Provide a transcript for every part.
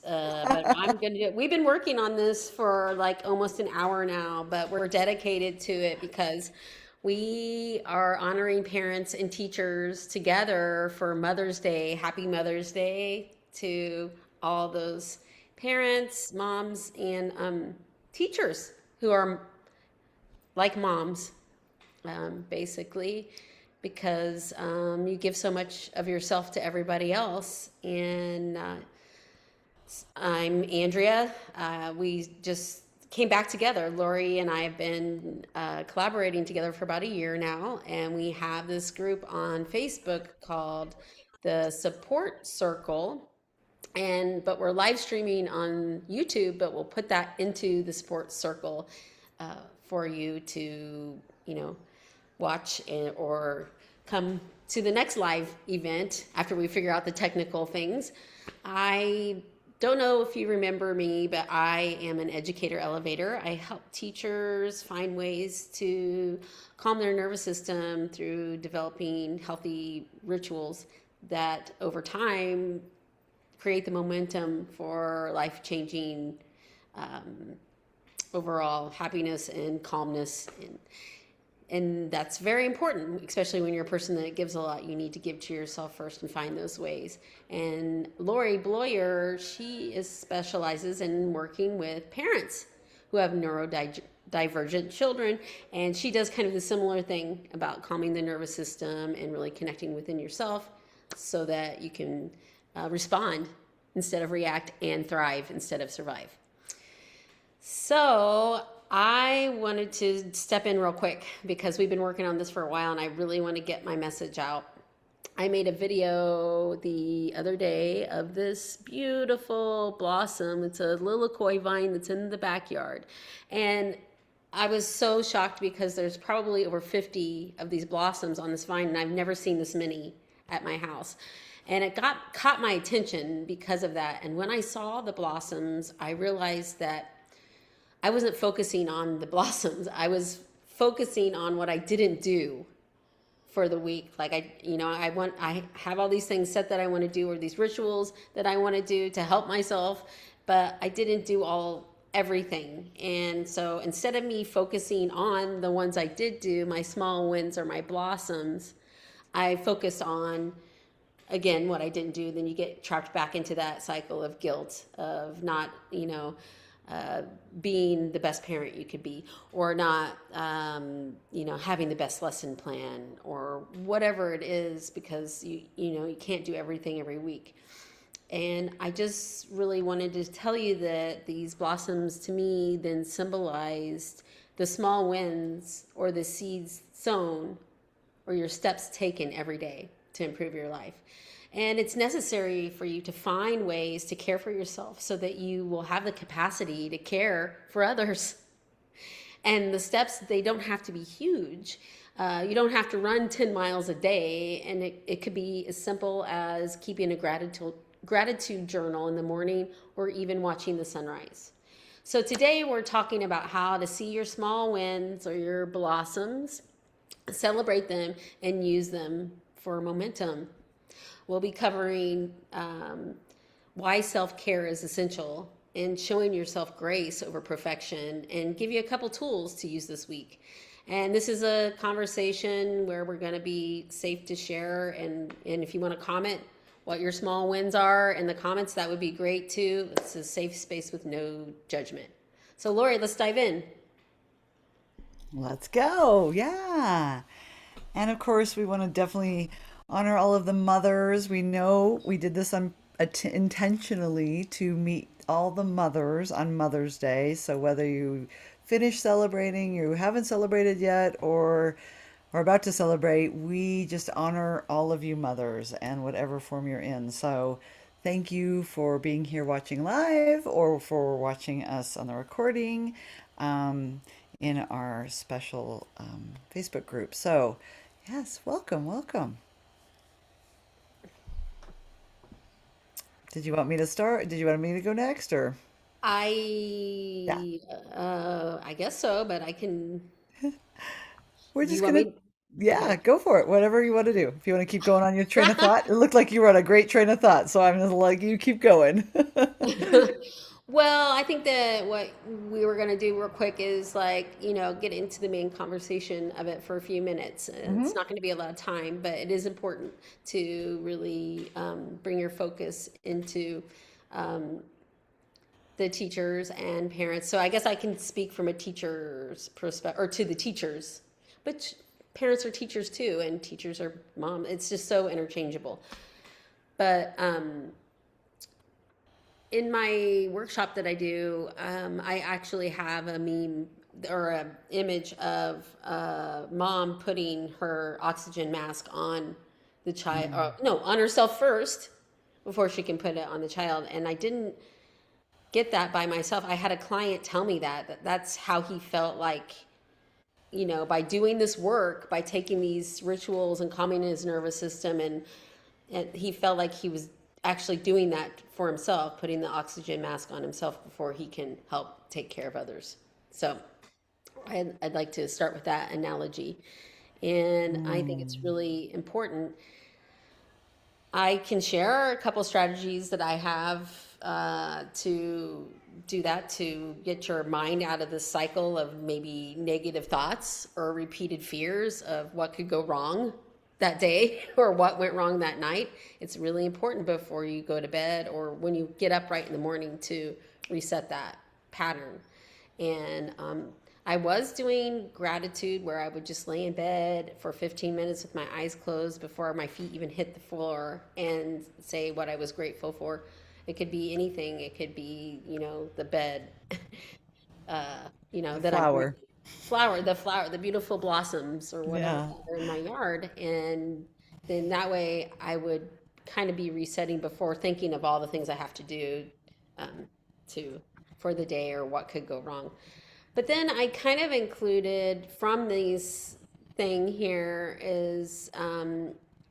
but I'm gonna do it. We've been working on this for like almost an hour now, but we're dedicated to it because we are honoring parents and teachers together for Mother's Day. Happy Mother's Day to all those parents, moms, and teachers who are like moms, basically, because you give so much of yourself to everybody else. And I'm Andrea. We just came back together. Lori and I have been collaborating together for about a year now, and we have this group on Facebook called the Support Circle. And but we're live streaming on YouTube, but we'll put that into the Support Circle for you to, you know, watch or come to the next live event after we figure out the technical things. I don't know if you remember me, but I am an educator elevator. I help teachers find ways to calm their nervous system through developing healthy rituals that over time create the momentum for life changing overall happiness and calmness, and that's very important, especially when you're a person that gives a lot. You need to give to yourself first and find those ways. And Lori Bloyer, she is specializes in working with parents who have neurodivergent children, and she does kind of the similar thing about calming the nervous system and really connecting within yourself so that you can respond instead of react, and thrive instead of survive. So I wanted to step in real quick because we've been working on this for a while and I really want to get my message out. I made a video the other day of this beautiful blossom. It's a lilikoi vine that's in the backyard. And I was so shocked because there's probably over 50 of these blossoms on this vine, and I've never seen this many at my house. And it got caught my attention because of that. And when I saw the blossoms, I realized that I wasn't focusing on the blossoms. I was focusing on what I didn't do for the week. Like I have all these things set that I want to do, or these rituals that I want to do to help myself, but I didn't do everything. And so instead of me focusing on the ones I did do, my small wins or my blossoms, I focused on again what I didn't do. Then you get trapped back into that cycle of guilt of not, being the best parent you could be, or not, having the best lesson plan, or whatever it is, because you can't do everything every week. And I just really wanted to tell you that these blossoms to me then symbolized the small wins or the seeds sown or your steps taken every day to improve your life. And it's necessary for you to find ways to care for yourself so that you will have the capacity to care for others. And the steps, they don't have to be huge. You don't have to run 10 miles a day. And it could be as simple as keeping a gratitude journal in the morning, or even watching the sunrise. So today we're talking about how to see your small wins or your blossoms, celebrate them, and use them for momentum. We'll be covering why self-care is essential, and showing yourself grace over perfection, and give you a couple tools to use this week. And this is a conversation where we're going to be safe to share. And if you want to comment what your small wins are in the comments, that would be great too. It's a safe space with no judgment. So Lori, let's dive in. Let's go. Yeah. And of course, we want to definitely honor all of the mothers. We know we did this intentionally to meet all the mothers on Mother's Day. So whether you finish celebrating, you haven't celebrated yet, or are about to celebrate, we just honor all of you mothers and whatever form you're in. So thank you for being here watching live, or for watching us on the recording um, in our special Facebook group. So yes, welcome, welcome. Did you want me to start? Did you want me to go next, or? Yeah, I guess so, but I can. we're Do you just want gonna me? Yeah, go for it. Whatever you want to do. If you want to keep going on your train of thought, it looked like you were on a great train of thought, so I'm just like you keep going. Well, I think that what we were going to do real quick is like, get into the main conversation of it for a few minutes. It's Hmm. not going to be a lot of time, but it is important to really bring your focus into um, the teachers and parents. So I guess I can speak from a teacher's perspective or to the teachers, but parents are teachers too, and teachers are mom. It's just so interchangeable. But in my workshop that I do, I actually have a meme or a image of a mom putting her oxygen mask on the child, or, no, on herself first before she can put it on the child. And I didn't get that by myself. I had a client tell me that that's how he felt like, by doing this work, by taking these rituals and calming his nervous system, and he felt like he was actually doing that for himself, putting the oxygen mask on himself before he can help take care of others. So I'd like to start with that analogy. And I think it's Mm. really important. I can share a couple strategies that I have to do that, to get your mind out of the cycle of maybe negative thoughts or repeated fears of what could go wrong that day or what went wrong that night. It's really important before you go to bed or when you get up right in the morning to reset that pattern. And I was doing gratitude where I would just lay in bed for 15 minutes with my eyes closed before my feet even hit the floor and say what I was grateful for. It could be anything. It could be, the bed, The that I'm flower. the beautiful blossoms or whatever Yeah. that are in my yard. And then that way I would kind of be resetting before thinking of all the things I have to do um, to for the day or what could go wrong. But then I kind of included from these thing here is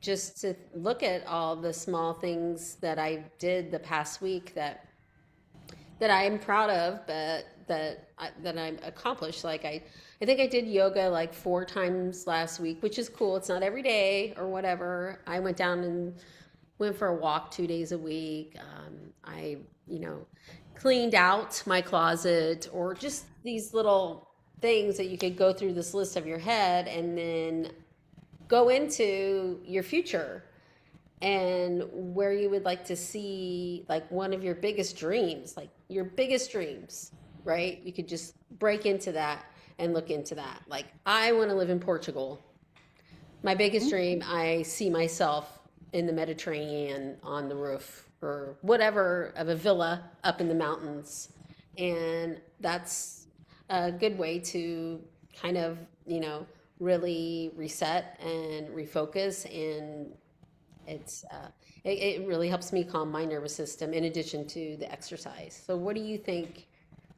just to look at all the small things that I did the past week that I'm proud of, but that I accomplished. Like I think I did yoga like 4 times last week, which is cool. It's not every day or whatever. I went down and went for a walk 2 days a week. I, you know, cleaned out my closet or just these little things that you could go through this list of your head and then go into your future and where you would like to see like one of your biggest dreams, like your biggest dreams, right? You could just break into that and look into that. Like, I want to live in Portugal. My biggest dream, I see myself in the Mediterranean on the roof or whatever of a villa up in the mountains. And that's a good way to kind of, really reset and refocus. And it really helps me calm my nervous system in addition to the exercise. So, what do you think,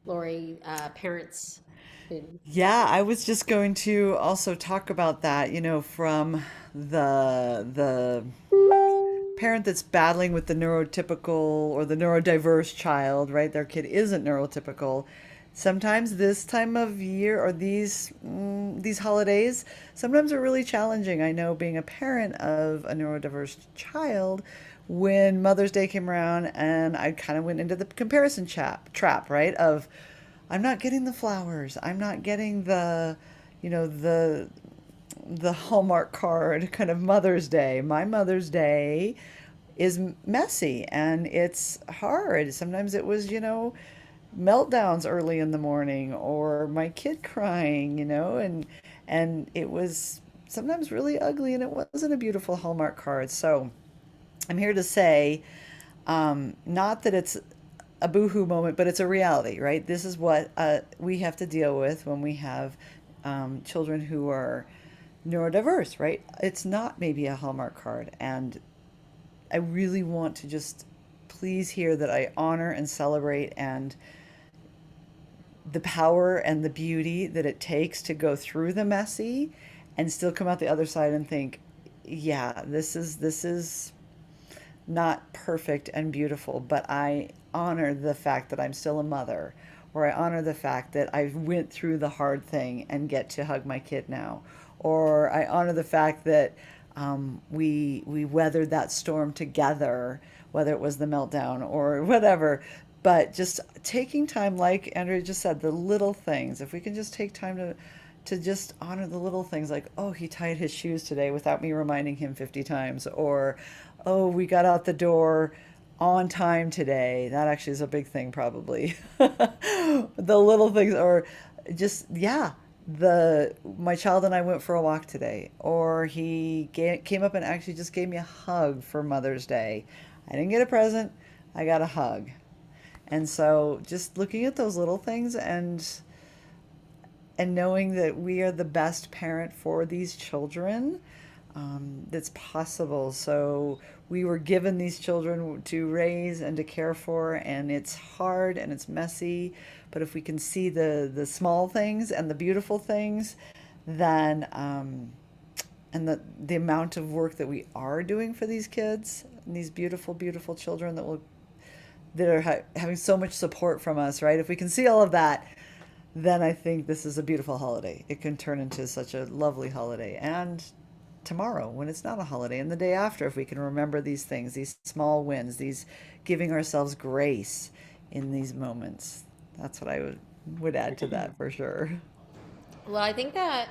Lori, parents could? Yeah, I was just going to also talk about that, from the parent that's battling with the neurotypical or the neurodiverse child, right? Their kid isn't neurotypical. Sometimes this time of year or these holidays, sometimes are really challenging. I know being a parent of a neurodiverse child, when Mother's Day came around and I kind of went into the comparison trap, right? Of I'm not getting the flowers. I'm not getting the, you know, the Hallmark card kind of Mother's Day. My Mother's Day is messy and it's hard. Sometimes it was, meltdowns early in the morning or my kid crying, and it was sometimes really ugly and it wasn't a beautiful Hallmark card. So I'm here to say, not that it's a boohoo moment, but it's a reality, right? This is what we have to deal with when we have children who are neurodiverse, right? It's not maybe a Hallmark card. And I really want to just please hear that I honor and celebrate and the power and the beauty that it takes to go through the messy and still come out the other side and think, yeah, this is not perfect and beautiful, but I honor the fact that I'm still a mother, or I honor the fact that I went through the hard thing and get to hug my kid now, or I honor the fact that we weathered that storm together, whether it was the meltdown or whatever. But just taking time, like Andrea just said, the little things. If we can just take time to just honor the little things, like, oh, he tied his shoes today without me reminding him 50 times, or oh, we got out the door on time today. That actually is a big thing, probably. The little things, or just, yeah, the my child and I went for a walk today, or came up and actually just gave me a hug for Mother's Day. I didn't get a present, I got a hug. And so just looking at those little things and knowing that we are the best parent for these children, that's possible. So we were given these children to raise and to care for, and it's hard and it's messy. But if we can see the small things and the beautiful things, then and the amount of work that we are doing for these kids, and these beautiful, beautiful children that are having so much support from us, right? If we can see all of that, then I think this is a beautiful holiday. It can turn into such a lovely holiday. And tomorrow, when it's not a holiday, and the day after, if we can remember these things, these small wins, these giving ourselves grace in these moments, that's what I would add to that for sure. Well, I think that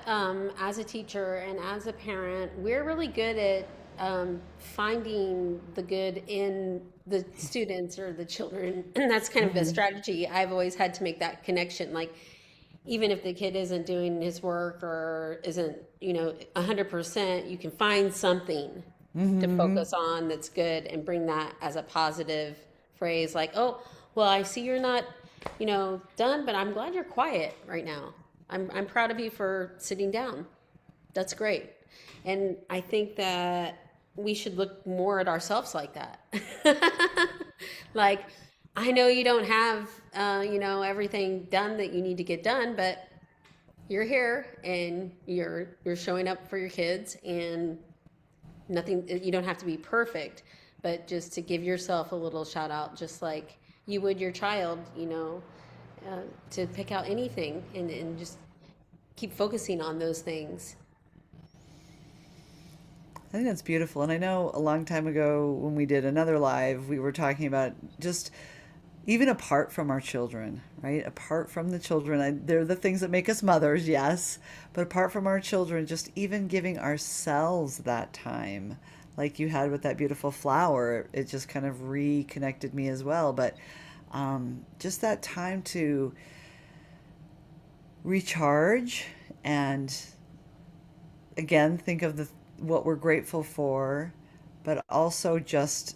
as a teacher and as a parent, we're really good at finding the good in the students or the children. And that's kind of a Hmm. strategy. I've always had to make that connection. Like, even if the kid isn't doing his work or isn't, 100%, you can find something to Hmm. focus on that's good and bring that as a positive phrase. Like, oh, well, I see you're not, done, but I'm glad you're quiet right now. I'm proud of you for sitting down. That's great. And I think that we should look more at ourselves like that. Like, I know you don't have, everything done that you need to get done, but you're here and you're showing up for your kids, and nothing, you don't have to be perfect, but just to give yourself a little shout out, just like you would your child, to pick out anything and just keep focusing on those things. I think that's beautiful. And I know a long time ago when we did another live, we were talking about just even apart from our children, right? Apart from the children, they're the things that make us mothers, yes. But apart from our children, just even giving ourselves that time, like you had with that beautiful flower, it just kind of reconnected me as well. But just that time to recharge and again think of the what we're grateful for, but also just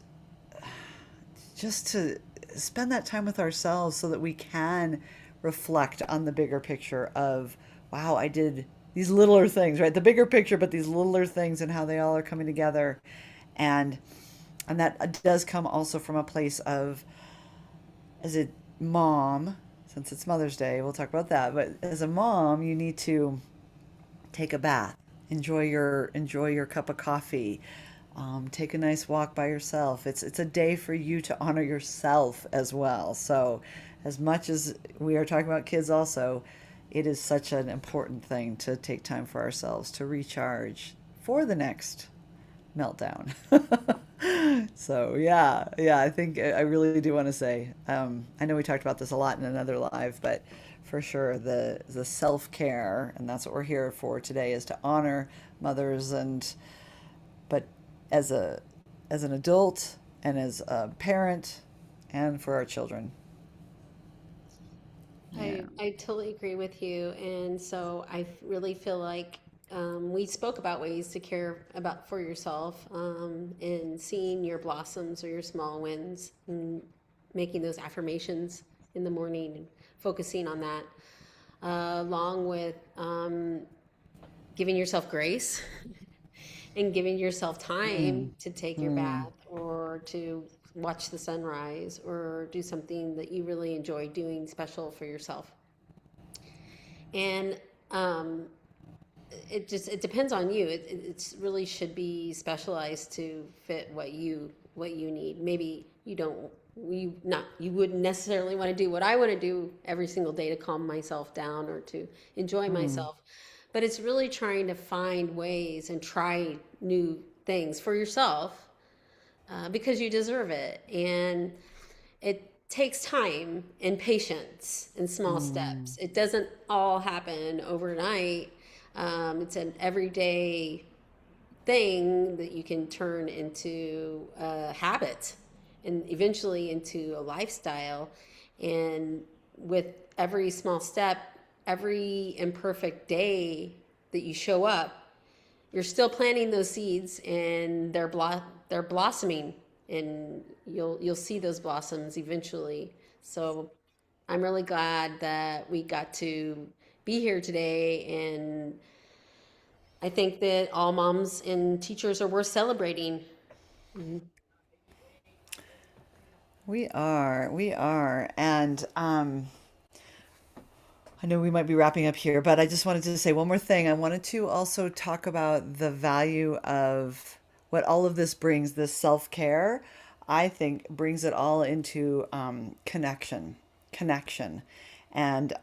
to spend that time with ourselves so that we can reflect on the bigger picture of, wow, I did these littler things, right? The bigger picture, but these littler things and how they all are coming together. And and that does come also from a place of, as a mom, since it's Mother's Day, we'll talk about that. But as a mom, you need to take a bath, enjoy your cup of coffee, take a nice walk by yourself. It's a day for you to honor yourself as well. So, as much as we are talking about kids, also, it is such an important thing to take time for ourselves to recharge for the next meltdown. So yeah, I think I really do want to say, I know we talked about this a lot in another live, but for sure the self care, and that's what we're here for today, is to honor mothers and but as an adult and as a parent and for our children. Yeah. I totally agree with you. And so really feel like we spoke about ways to care about for yourself, and seeing your blossoms or your small wins and making those affirmations in the morning and focusing on that, along with giving yourself grace and giving yourself Mm, time to take your mm. bath or to watch the sunrise or do something that you really enjoy doing special for yourself. And um, it depends on you. It's really should be specialized to fit what you need. Maybe you don't you wouldn't necessarily want to do what I want to do every single day to calm myself down or to enjoy Mm. myself. but it's really trying to find ways and try new things for yourself, because you deserve it. And it takes time and patience and small Mm. steps. It doesn't all happen overnight. It's an everyday thing that you can turn into a habit and eventually into a lifestyle. And with every small step, every imperfect day that you show up, you're still planting those seeds, and they're blossoming, and you'll see those blossoms eventually. So I'm really glad that we got to be here today, and I think that all moms and teachers are worth celebrating. We are. And I know we might be wrapping up here, but I just wanted to say one more thing. I wanted to also talk about the value of what all of this brings, this self-care, I think brings it all into connection. And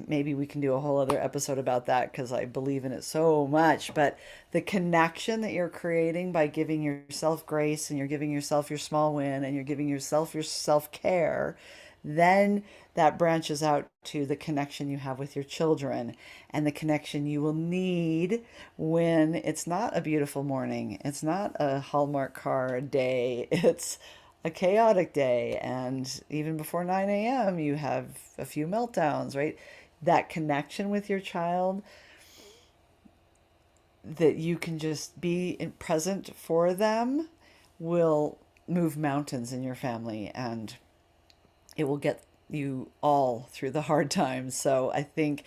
maybe we can do a whole other episode about that because I believe in it so much. But the connection that you're creating by giving yourself grace, and you're giving yourself your small win, and you're giving yourself your self-care, then that branches out to the connection you have with your children, and the connection you will need when it's not a beautiful morning. It's not a Hallmark card day. It's a chaotic day. And even before 9 a.m., you have a few meltdowns, right? That connection with your child, that you can just be present for them, will move mountains in your family, and it will get you all through the hard times. So I think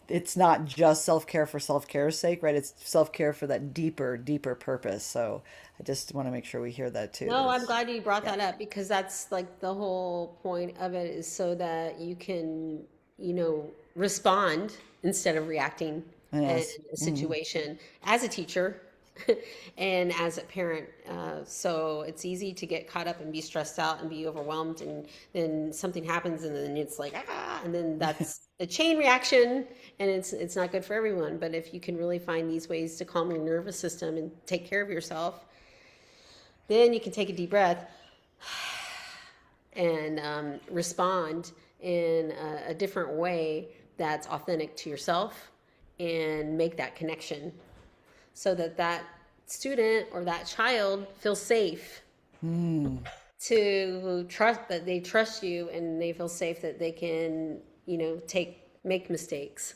it's not just self-care for self-care's sake, right? It's self-care for that deeper purpose. So I just want to make sure we hear that too. No, I'm That's, glad you brought yeah. that up, because that's like the whole point of it, is so that you can, respond instead of reacting in Yes. a Hmm. situation as a teacher and as a parent. So it's easy to get caught up and be stressed out and be overwhelmed, and then something happens, and then it's like, ah, and then that's a chain reaction, and it's not good for everyone. But if you can really find these ways to calm your nervous system and take care of yourself, then you can take a deep breath and respond in a different way that's authentic to yourself, and make that connection so that that student or that child feels safe Mm. to trust, that they trust you, and they feel safe that they can, make mistakes,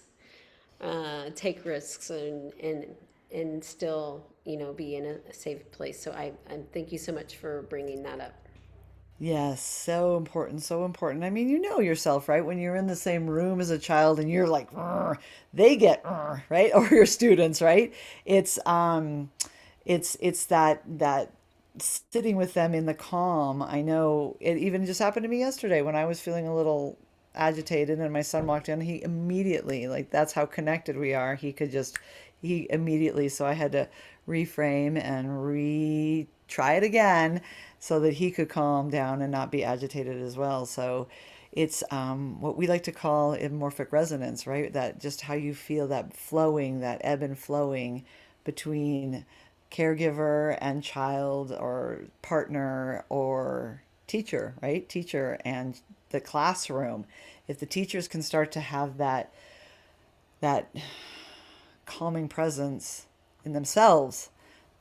take risks, and still, be in a safe place. So I thank you so much for bringing that up. Yes, so important, so important. I mean, you know yourself, right? When you're in the same room as a child and you're like, "Rrr," they get, "Rrr," right? Or your students, right? It's it's that sitting with them in the calm. I know it even just happened to me yesterday when I was feeling a little agitated and my son walked in. He immediately, like, that's how connected we are. He immediately, so I had to reframe and try it again so that he could calm down and not be agitated as well. So it's what we like to call morphic resonance, right? That just how you feel, that flowing, that ebb and flowing between caregiver and child, or partner, or teacher, right? Teacher and the classroom. If the teachers can start to have that calming presence in themselves,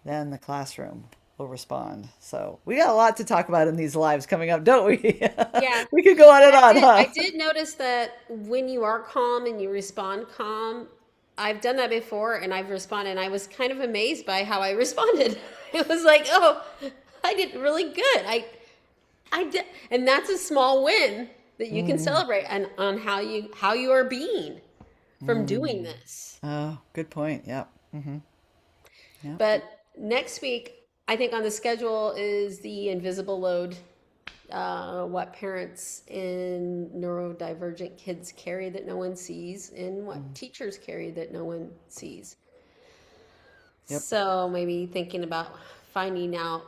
then the classroom will respond. So we got a lot to talk about in these lives coming up, don't we? Yeah. We could go on And and on, I huh? did notice that when you are calm and you respond calm, I've done that before, and I've responded, and I was kind of amazed by how I responded. It was like, oh, I did really good. I did, and that's a small win that you can Mm, celebrate, and on how you are being from doing mm. this. Oh, good point. Yep. Hmm. Yep. But next week, I think on the schedule is the invisible load, what parents in neurodivergent kids carry that no one sees, and what Mm. teachers carry that no one sees. Yep. So maybe thinking about finding out,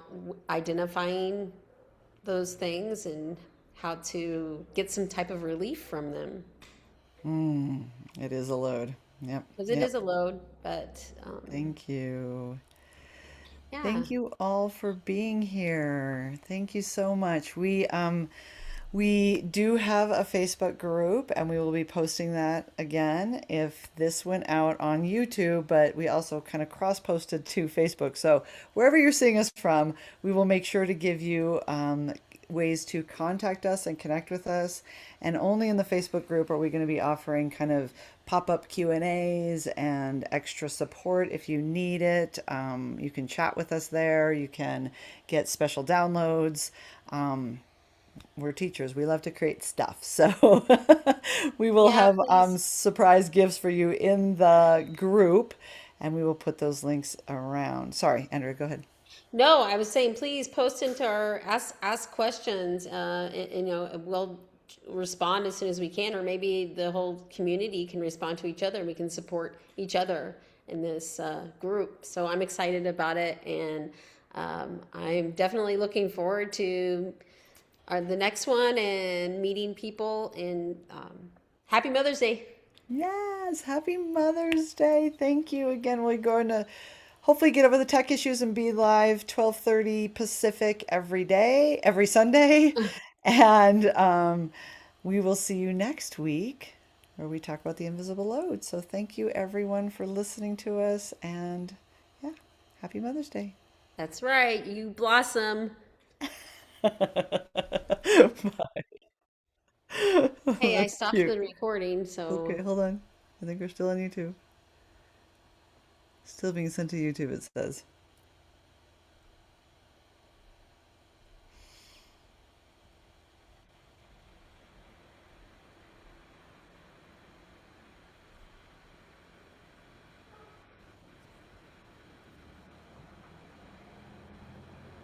identifying those things, and how to get some type of relief from them. Mm. It is a load. Yep. because it Yep. is a load, but Thank you. yeah. Thank you all for being here. Thank you so much. We do have a Facebook group and we will be posting that again if this went out on YouTube, but we also kind of cross-posted to Facebook. So wherever you're seeing us from, we will make sure to give you ways to contact us and connect with us. And only in the Facebook group are we going to be offering kind of pop-up Q&As and extra support if you need it. You can chat with us there. You can get special downloads. We're teachers. We love to create stuff. So we will Yeah, have please. surprise gifts for you in the group, and we will put those links around. Sorry, Andrea, go ahead. No, I was saying, please post into our ask questions. And, we'll respond as soon as we can, or maybe the whole community can respond to each other, and we can support each other in this group. So I'm excited about it, and I'm definitely looking forward to the next one and meeting people. And happy Mother's Day. Yes, happy Mother's Day. Thank you again. We're going to hopefully get over the tech issues and be live 12:30 Pacific every day, every Sunday. And we will see you next week where we talk about the invisible load. So thank you everyone for listening to us and yeah, happy Mother's Day. That's right. You blossom. Hey, I That's stopped cute. the recording, Okay, so hold on. I think we're still on YouTube. Still being sent to YouTube, it says.